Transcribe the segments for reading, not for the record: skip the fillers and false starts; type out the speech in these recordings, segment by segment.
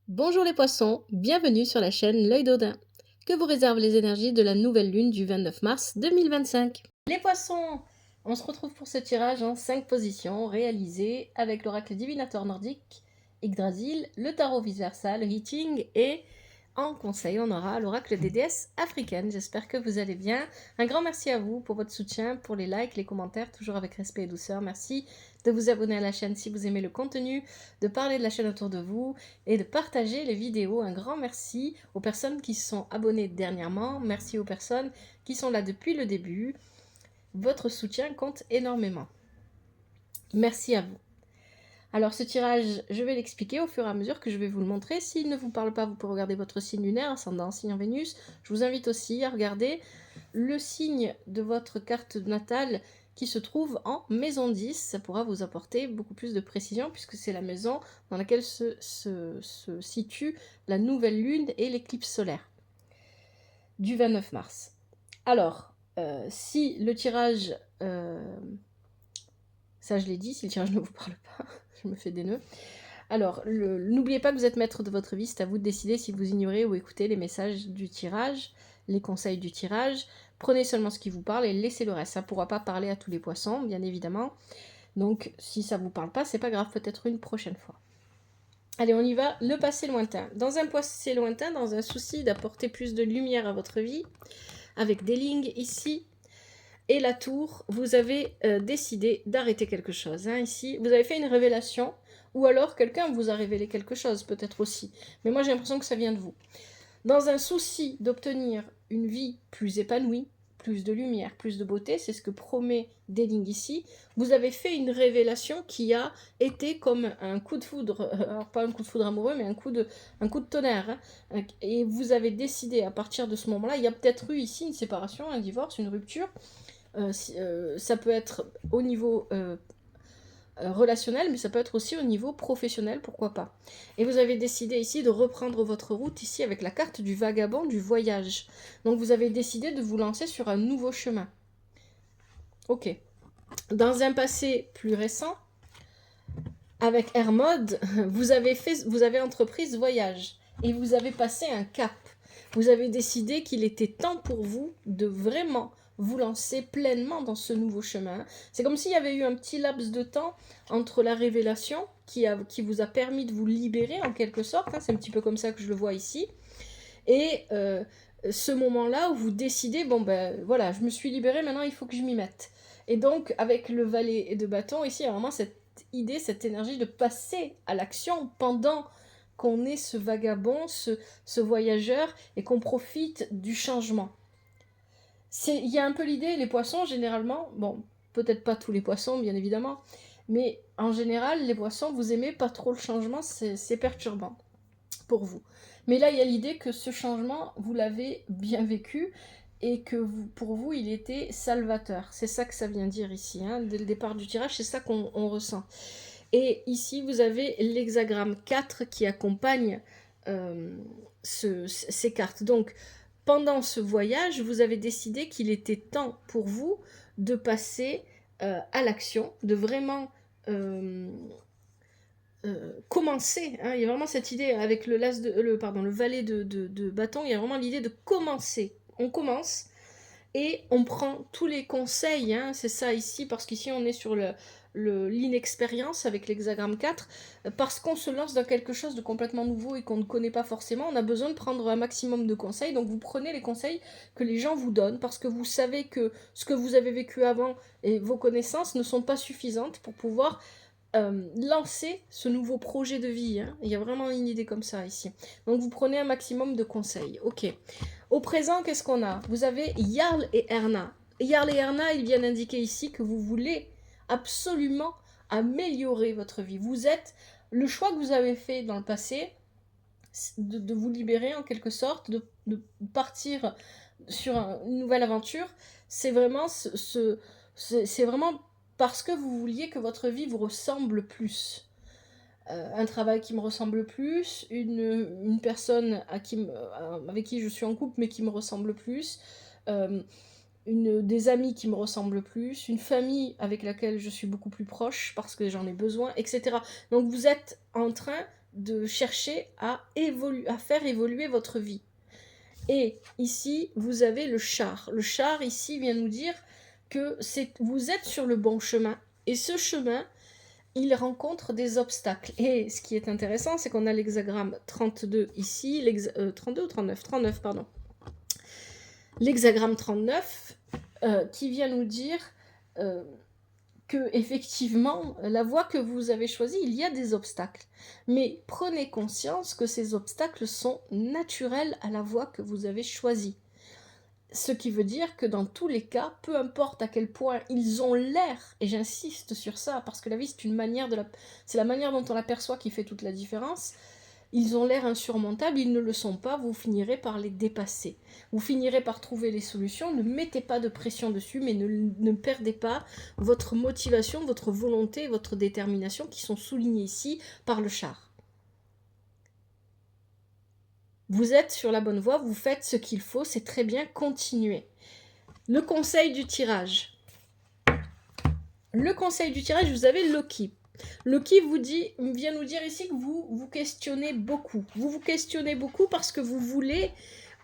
Bonjour les poissons, bienvenue sur la chaîne L'œil d'Odin. Que vous réservent les énergies de la nouvelle lune du 29 mars 2025. Les poissons, on se retrouve pour ce tirage en 5 positions réalisé avec l'oracle divinateur nordique, Yggdrasil, le tarot vice-versa, le Hitting et en conseil on aura l'oracle des déesses africaines. J'espère que vous allez bien. Un grand merci à vous pour votre soutien, pour les likes, les commentaires, toujours avec respect et douceur. Merci de vous abonner à la chaîne si vous aimez le contenu, de parler de la chaîne autour de vous et de partager les vidéos. Un grand merci aux personnes qui se sont abonnées dernièrement. Merci aux personnes qui sont là depuis le début. Votre soutien compte énormément. Merci à vous. Alors ce tirage, je vais l'expliquer au fur et à mesure que je vais vous le montrer. S'il ne vous parle pas, vous pouvez regarder votre signe lunaire, ascendant, signe en Vénus. Je vous invite aussi à regarder le signe de votre carte natale qui se trouve en maison 10. Ça pourra vous apporter beaucoup plus de précision puisque c'est la maison dans laquelle se situe la nouvelle lune et l'éclipse solaire du 29 mars. Alors, si le tirage... ça je l'ai dit, si le tirage ne vous parle pas, je me fais des nœuds. Alors, n'oubliez pas que vous êtes maître de votre vie, c'est à vous de décider si vous ignorez ou écoutez les messages du tirage, les conseils du tirage. Prenez seulement ce qui vous parle et laissez le reste. Ça ne pourra pas parler à tous les poissons, bien évidemment. Donc, si ça ne vous parle pas, c'est pas grave, peut-être une prochaine fois. Allez, on y va, le passé lointain. Dans un passé lointain, dans un souci d'apporter plus de lumière à votre vie, avec des lignes ici, et la tour, vous avez décidé d'arrêter quelque chose. Ici, vous avez fait une révélation, ou alors quelqu'un vous a révélé quelque chose, peut-être aussi. Mais moi, j'ai l'impression que ça vient de vous. Dans un souci d'obtenir une vie plus épanouie, plus de lumière, plus de beauté, c'est ce que promet Deling ici, vous avez fait une révélation qui a été comme un coup de foudre, alors pas un coup de foudre amoureux, mais un coup de tonnerre. Et vous avez décidé à partir de ce moment-là, il y a peut-être eu ici une séparation, un divorce, une rupture, ça peut être au niveau relationnel, mais ça peut être aussi au niveau professionnel, pourquoi pas. Et vous avez décidé ici de reprendre votre route ici avec la carte du vagabond du voyage. Donc vous avez décidé de vous lancer sur un nouveau chemin. Ok. Dans un passé plus récent, avec Hermode, vous avez entrepris ce voyage et vous avez passé un cap. Vous avez décidé qu'il était temps pour vous de vraiment vous lancer pleinement dans ce nouveau chemin. C'est comme s'il y avait eu un petit laps de temps entre la révélation qui vous a permis de vous libérer en quelque sorte, c'est un petit peu comme ça que je le vois ici, et ce moment-là où vous décidez, bon ben voilà, je me suis libérée, maintenant il faut que je m'y mette. Et donc avec le valet de bâton, ici il y a vraiment cette idée, cette énergie de passer à l'action pendant qu'on est ce vagabond, ce voyageur, et qu'on profite du changement. Il y a un peu l'idée, les poissons, généralement, bon, peut-être pas tous les poissons, bien évidemment, mais en général, les poissons, vous aimez pas trop le changement, c'est perturbant pour vous. Mais là, il y a l'idée que ce changement, vous l'avez bien vécu, et que pour vous, il était salvateur. C'est ça que ça vient dire ici, dès le départ du tirage, c'est ça qu'on ressent. Et ici, vous avez l'hexagramme 4 qui accompagne ces cartes. Donc, pendant ce voyage, vous avez décidé qu'il était temps pour vous de passer à l'action, de vraiment commencer. Il y a vraiment cette idée avec le valet de bâton, il y a vraiment l'idée de commencer. On commence et on prend tous les conseils, c'est ça ici, parce qu'ici on est sur l'inexpérience avec l'hexagramme 4, parce qu'on se lance dans quelque chose de complètement nouveau et qu'on ne connaît pas forcément, on a besoin de prendre un maximum de conseils, donc vous prenez les conseils que les gens vous donnent, parce que vous savez que ce que vous avez vécu avant et vos connaissances ne sont pas suffisantes pour pouvoir lancer ce nouveau projet de vie. Il y a vraiment une idée comme ça ici. Donc vous prenez un maximum de conseils. Ok. Au présent, qu'est-ce qu'on a? Vous avez Jarl et Erna. Jarl et Erna, ils viennent indiquer ici que vous voulez absolument améliorer votre vie. Vous êtes... Le choix que vous avez fait dans le passé, de vous libérer en quelque sorte, de partir sur une nouvelle aventure, c'est vraiment c'est vraiment parce que vous vouliez que votre vie vous ressemble plus. Un travail qui me ressemble plus, une personne avec qui je suis en couple mais qui me ressemble plus, des amis qui me ressemblent plus, une famille avec laquelle je suis beaucoup plus proche parce que j'en ai besoin, etc. Donc vous êtes en train de chercher à faire évoluer votre vie. Et ici, vous avez le char. Le char, ici, vient nous dire que vous êtes sur le bon chemin. Et ce chemin, il rencontre des obstacles. Et ce qui est intéressant, c'est qu'on a l'hexagramme 32 ici, 32 ou 39 39, pardon. L'hexagramme 39 qui vient nous dire que effectivement, la voie que vous avez choisie, il y a des obstacles. Mais prenez conscience que ces obstacles sont naturels à la voie que vous avez choisie. Ce qui veut dire que dans tous les cas, peu importe à quel point ils ont l'air, et j'insiste sur ça, parce que la vie c'est la manière dont on l'aperçoit qui fait toute la différence, ils ont l'air insurmontables, ils ne le sont pas, vous finirez par les dépasser. Vous finirez par trouver les solutions, ne mettez pas de pression dessus, mais ne perdez pas votre motivation, votre volonté, votre détermination qui sont soulignées ici par le char. Vous êtes sur la bonne voie, vous faites ce qu'il faut, c'est très bien, continuez. Le conseil du tirage. Le conseil du tirage, vous avez Loki. Loki vient nous dire ici que vous vous questionnez beaucoup. Vous vous questionnez beaucoup parce que vous voulez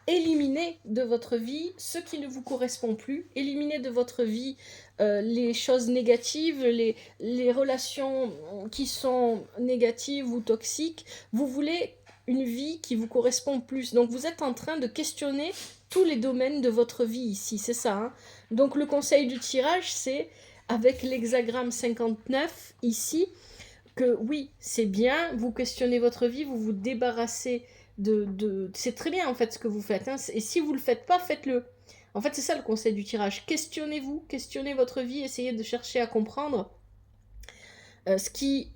éliminer de votre vie ce qui ne vous correspond plus, éliminer de votre vie les choses négatives, les relations qui sont négatives ou toxiques. Vous voulez une vie qui vous correspond plus. Donc vous êtes en train de questionner tous les domaines de votre vie ici, c'est ça. Hein. Donc le conseil du tirage, c'est avec l'hexagramme 59 ici, que oui, c'est bien, vous questionnez votre vie, vous vous débarrassez c'est très bien en fait ce que vous faites, hein. Et si vous le faites pas, faites-le. En fait, c'est ça le conseil du tirage. Questionnez-vous, questionnez votre vie, essayez de chercher à comprendre ce qui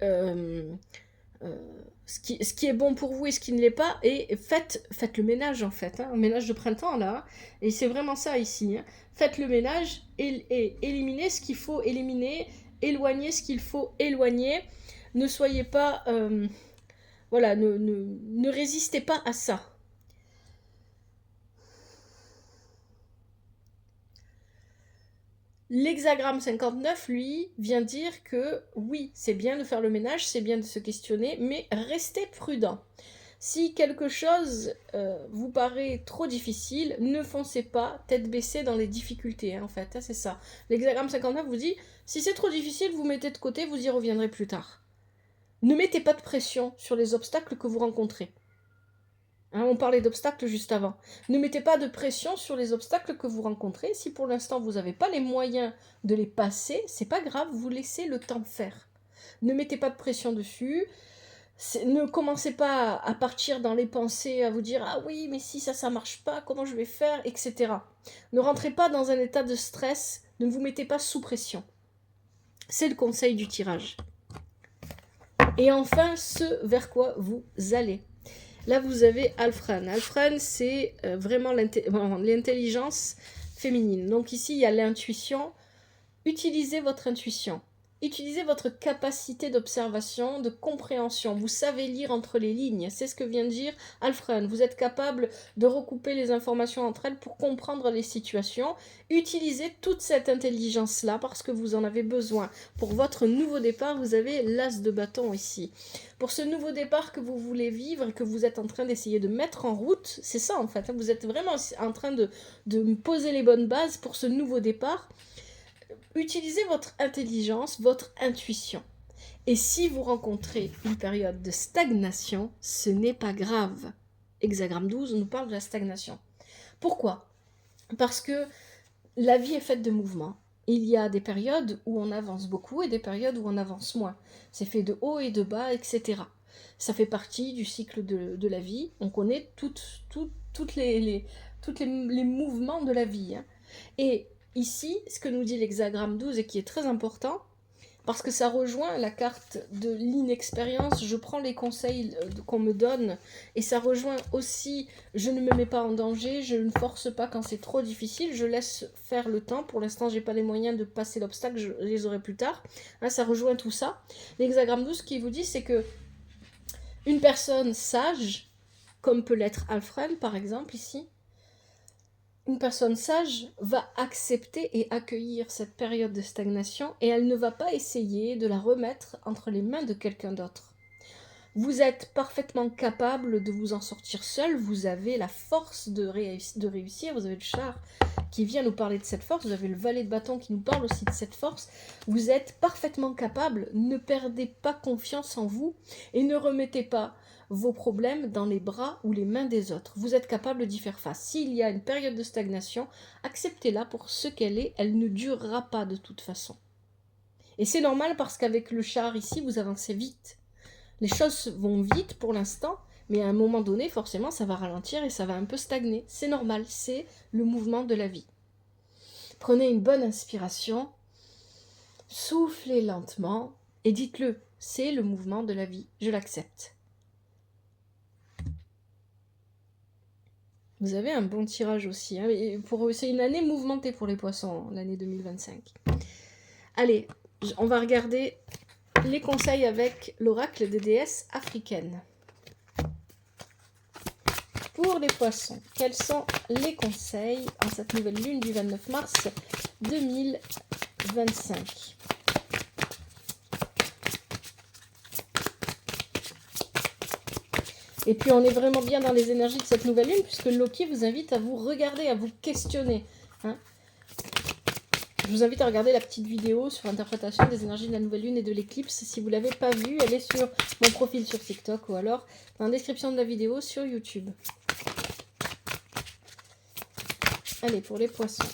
est bon pour vous et ce qui ne l'est pas, et faites le ménage en fait, hein, un ménage de printemps là, et c'est vraiment ça ici. Hein. Faites le ménage et éliminez ce qu'il faut éliminer, éloignez ce qu'il faut éloigner. Ne soyez pas... voilà, ne résistez pas à ça. L'hexagramme 59, lui, vient dire que oui, c'est bien de faire le ménage, c'est bien de se questionner, mais restez prudent. Si quelque chose vous paraît trop difficile, ne foncez pas tête baissée dans les difficultés, hein, en fait, hein, c'est ça. L'hexagramme 59 vous dit, si c'est trop difficile, vous mettez de côté, vous y reviendrez plus tard. Ne mettez pas de pression sur les obstacles que vous rencontrez. Hein, on parlait d'obstacles juste avant. Ne mettez pas de pression sur les obstacles que vous rencontrez. Si pour l'instant vous n'avez pas les moyens de les passer, c'est pas grave, vous laissez le temps faire. Ne mettez pas de pression dessus. Ne commencez pas à partir dans les pensées, à vous dire « Ah oui, mais si ça marche pas, comment je vais faire ?» etc. Ne rentrez pas dans un état de stress, ne vous mettez pas sous pression. C'est le conseil du tirage. Et enfin, ce vers quoi vous allez. Là, vous avez Alfred. Alfred, c'est vraiment l'intelligence féminine. Donc ici, il y a l'intuition. Utilisez votre intuition. Utilisez votre capacité d'observation, de compréhension. Vous savez lire entre les lignes. C'est ce que vient de dire Alfred. Vous êtes capable de recouper les informations entre elles pour comprendre les situations. Utilisez toute cette intelligence-là parce que vous en avez besoin. Pour votre nouveau départ, vous avez l'as de bâton ici. Pour ce nouveau départ que vous voulez vivre, que vous êtes en train d'essayer de mettre en route, c'est ça en fait. Vous êtes vraiment en train de poser les bonnes bases pour ce nouveau départ. Utilisez votre intelligence, votre intuition. Et si vous rencontrez une période de stagnation, ce n'est pas grave. Hexagramme 12 nous parle de la stagnation. Pourquoi ? Parce que la vie est faite de mouvements. Il y a des périodes où on avance beaucoup et des périodes où on avance moins. C'est fait de haut et de bas, etc. Ça fait partie du cycle de la vie. On connaît toutes les mouvements de la vie. Hein. Et ici, ce que nous dit l'hexagramme 12 et qui est très important, parce que ça rejoint la carte de l'inexpérience, je prends les conseils qu'on me donne, et ça rejoint aussi, je ne me mets pas en danger, je ne force pas quand c'est trop difficile, je laisse faire le temps, pour l'instant j'ai pas les moyens de passer l'obstacle, je les aurai plus tard, hein, ça rejoint tout ça. L'hexagramme 12, ce qu'il vous dit, c'est que une personne sage, comme peut l'être Alfred par exemple ici, une personne sage va accepter et accueillir cette période de stagnation et elle ne va pas essayer de la remettre entre les mains de quelqu'un d'autre. Vous êtes parfaitement capable de vous en sortir seul, vous avez la force de réussir, vous avez le char qui vient nous parler de cette force, vous avez le valet de bâton qui nous parle aussi de cette force, vous êtes parfaitement capable, ne perdez pas confiance en vous et ne remettez pas vos problèmes dans les bras ou les mains des autres. Vous êtes capable d'y faire face. S'il y a une période de stagnation, acceptez-la pour ce qu'elle est, elle ne durera pas de toute façon. Et c'est normal parce qu'avec le char ici, vous avancez vite. Les choses vont vite pour l'instant, mais à un moment donné, forcément, ça va ralentir et ça va un peu stagner. C'est normal, c'est le mouvement de la vie. Prenez une bonne inspiration, soufflez lentement et dites-le, c'est le mouvement de la vie, je l'accepte. Vous avez un bon tirage aussi. Hein, c'est une année mouvementée pour les poissons, l'année 2025. Allez, on va regarder les conseils avec l'oracle des déesses africaines. Pour les poissons, quels sont les conseils en cette nouvelle lune du 29 mars 2025 ? Et puis on est vraiment bien dans les énergies de cette nouvelle lune puisque Loki vous invite à vous regarder, à vous questionner. Hein. Je vous invite à regarder la petite vidéo sur l'interprétation des énergies de la nouvelle lune et de l'éclipse. Si vous ne l'avez pas vue, elle est sur mon profil sur TikTok ou alors dans la description de la vidéo sur YouTube. Allez, pour les poissons.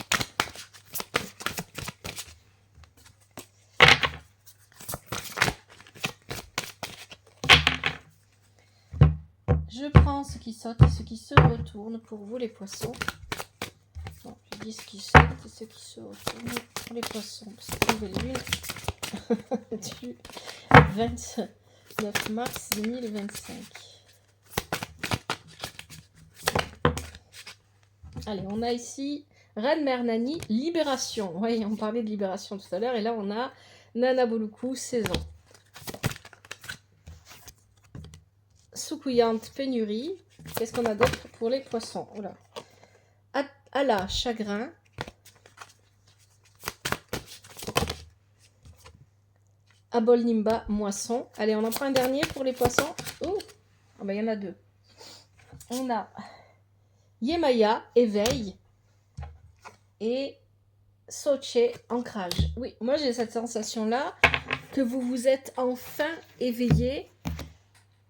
Je prends ce qui saute et ce qui se retourne pour vous les poissons. Bon, je dis ce qui saute et ce qui se retourne pour les poissons. Cette nouvelle lune du 29 mars 2025. Allez, on a ici Reine Mère Nani, Libération. Oui, on parlait de libération tout à l'heure et là on a Nana Boluku, Saison. Soucouyante, Pénurie. Qu'est-ce qu'on a d'autre pour les poissons? Oula. Ala, Chagrin. Abol Nimba, Moisson. Allez, on en prend un dernier pour les poissons. Oh, ah ben, il y en a deux. On a Yemaya, Éveil. Et Soche, Ancrage. Oui, moi j'ai cette sensation-là que vous vous êtes enfin éveillé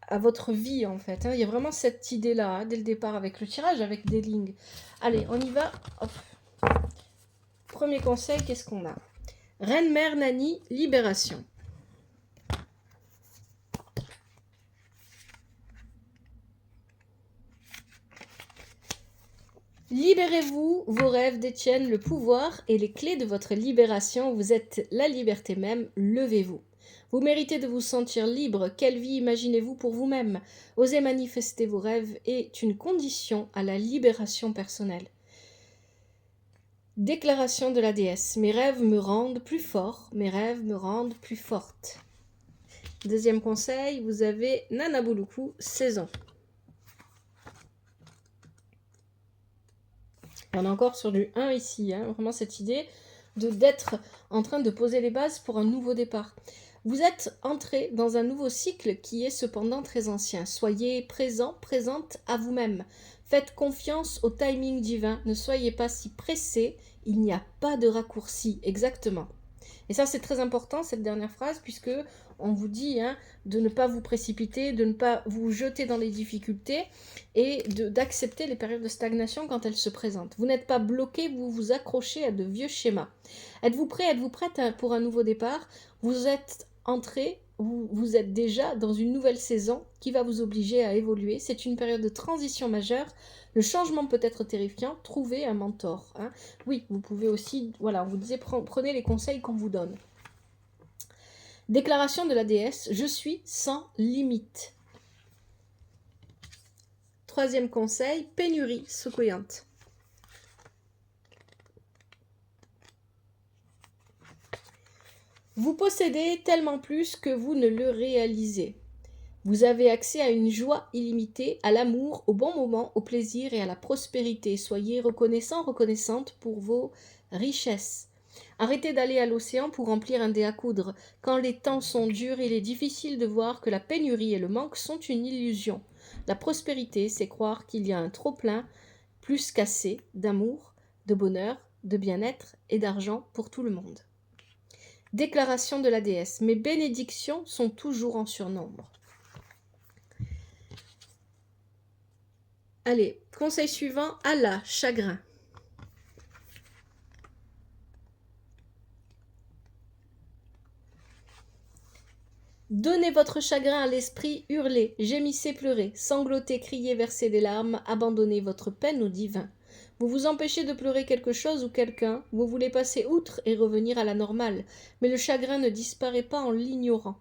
à votre vie en fait. Il y a vraiment cette idée-là, hein, dès le départ avec le tirage, avec des lignes. Allez, on y va. Hop. Premier conseil, qu'est-ce qu'on a? Reine Mère Nani, Libération. Libérez-vous, vos rêves détiennent le pouvoir et les clés de votre libération. Vous êtes la liberté même, levez-vous. Vous méritez de vous sentir libre. Quelle vie imaginez-vous pour vous-même? Osez manifester vos rêves est une condition à la libération personnelle. Déclaration de la déesse. Mes rêves me rendent plus fort, mes rêves me rendent plus forte. Deuxième conseil, vous avez Nana Boluku, Saison. On est encore sur du 1 ici, hein, vraiment cette idée d'être en train de poser les bases pour un nouveau départ. Vous êtes entré dans un nouveau cycle qui est cependant très ancien. Soyez présent, présente à vous-même. Faites confiance au timing divin. Ne soyez pas si pressé. Il n'y a pas de raccourci. Exactement. Et ça, c'est très important, cette dernière phrase, puisque on vous dit de ne pas vous précipiter, de ne pas vous jeter dans les difficultés et d'accepter les périodes de stagnation quand elles se présentent. Vous n'êtes pas bloqué, vous vous accrochez à de vieux schémas. Êtes-vous prêt, êtes-vous prête pour un nouveau départ? Vous êtes entré, vous êtes déjà dans une nouvelle saison qui va vous obliger à évoluer. C'est une période de transition majeure. Le changement peut être terrifiant. Trouvez un mentor. Oui, vous pouvez aussi, voilà, on vous disait, prenez les conseils qu'on vous donne. Déclaration de la déesse, je suis sans limite. Troisième conseil, pénurie soucouyante. Vous possédez tellement plus que vous ne le réalisez. Vous avez accès à une joie illimitée, à l'amour, au bon moment, au plaisir et à la prospérité. Soyez reconnaissant, reconnaissante pour vos richesses. Arrêtez d'aller à l'océan pour remplir un dé à coudre. Quand les temps sont durs, il est difficile de voir que la pénurie et le manque sont une illusion. La prospérité, c'est croire qu'il y a un trop-plein, plus qu'assez, d'amour, de bonheur, de bien-être et d'argent pour tout le monde. Déclaration de la déesse. Mes bénédictions sont toujours en surnombre. Allez, conseil suivant, Allah, chagrin. Donnez votre chagrin à l'esprit, hurlez, gémissez, pleurez, sanglotez, criez, versez des larmes, abandonnez votre peine au divin. Vous vous empêchez de pleurer quelque chose ou quelqu'un, vous voulez passer outre et revenir à la normale, mais le chagrin ne disparaît pas en l'ignorant.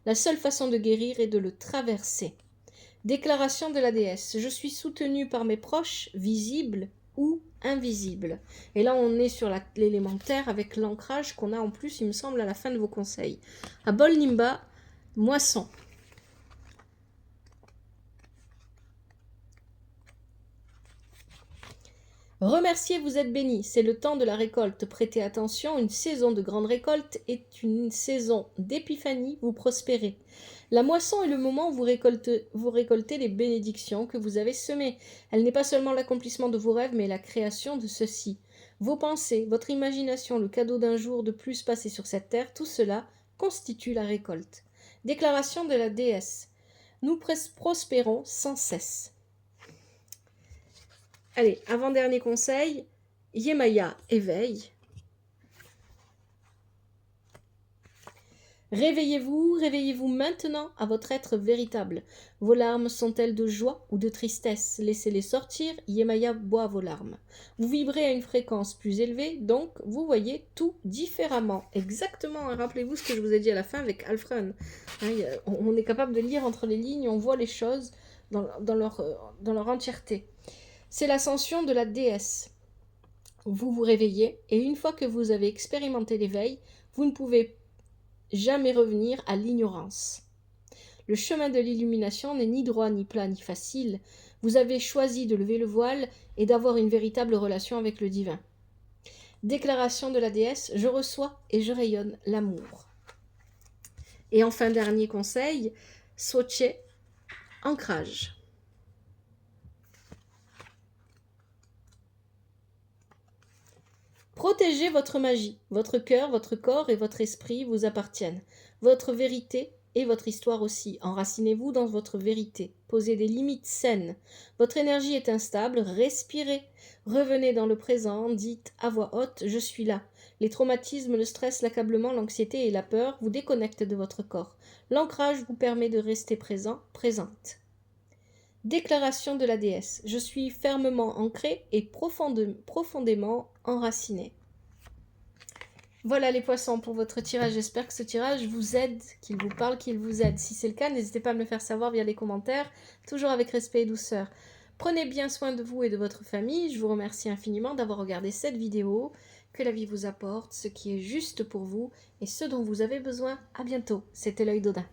La seule façon de guérir est de le traverser. Déclaration de la déesse. Je suis soutenue par mes proches, visibles ou invisibles. Et là, on est sur l'élémentaire avec l'ancrage qu'on a en plus, il me semble, à la fin de vos conseils. Abol Nimba, moisson. Remerciez, vous êtes bénis, c'est le temps de la récolte. Prêtez attention, une saison de grande récolte est une saison d'épiphanie, vous prospérez. La moisson est le moment où vous récoltez les bénédictions que vous avez semées. Elle n'est pas seulement l'accomplissement de vos rêves, mais la création de ceux-ci. Vos pensées, votre imagination, le cadeau d'un jour de plus passé sur cette terre, tout cela constitue la récolte. Déclaration de la déesse. Nous prospérons sans cesse. Allez, avant-dernier conseil, Yemaya, éveille. Réveillez-vous, réveillez-vous maintenant à votre être véritable. Vos larmes sont-elles de joie ou de tristesse? Laissez-les sortir, Yemaya boit vos larmes. Vous vibrez à une fréquence plus élevée, donc vous voyez tout différemment. Exactement, rappelez-vous ce que je vous ai dit à la fin avec Alfred. On est capable de lire entre les lignes, on voit les choses dans leur entièreté. C'est l'ascension de la déesse. Vous vous réveillez et une fois que vous avez expérimenté l'éveil, vous ne pouvez jamais revenir à l'ignorance. Le chemin de l'illumination n'est ni droit, ni plat, ni facile. Vous avez choisi de lever le voile et d'avoir une véritable relation avec le divin. Déclaration de la déesse, je reçois et je rayonne l'amour. Et enfin, dernier conseil, Soche, ancrage. Protégez votre magie. Votre cœur, votre corps et votre esprit vous appartiennent. Votre vérité et votre histoire aussi. Enracinez-vous dans votre vérité. Posez des limites saines. Votre énergie est instable. Respirez. Revenez dans le présent. Dites à voix haute, je suis là. Les traumatismes, le stress, l'accablement, l'anxiété et la peur vous déconnectent de votre corps. L'ancrage vous permet de rester présent, présente. Déclaration de la déesse. Je suis fermement ancrée et profondément enracinée. Voilà les poissons pour votre tirage. J'espère que ce tirage vous aide, qu'il vous parle, qu'il vous aide. Si c'est le cas, n'hésitez pas à me le faire savoir via les commentaires, toujours avec respect et douceur. Prenez bien soin de vous et de votre famille. Je vous remercie infiniment d'avoir regardé cette vidéo. Que la vie vous apporte ce qui est juste pour vous et ce dont vous avez besoin. À bientôt. C'était l'œil d'Odin.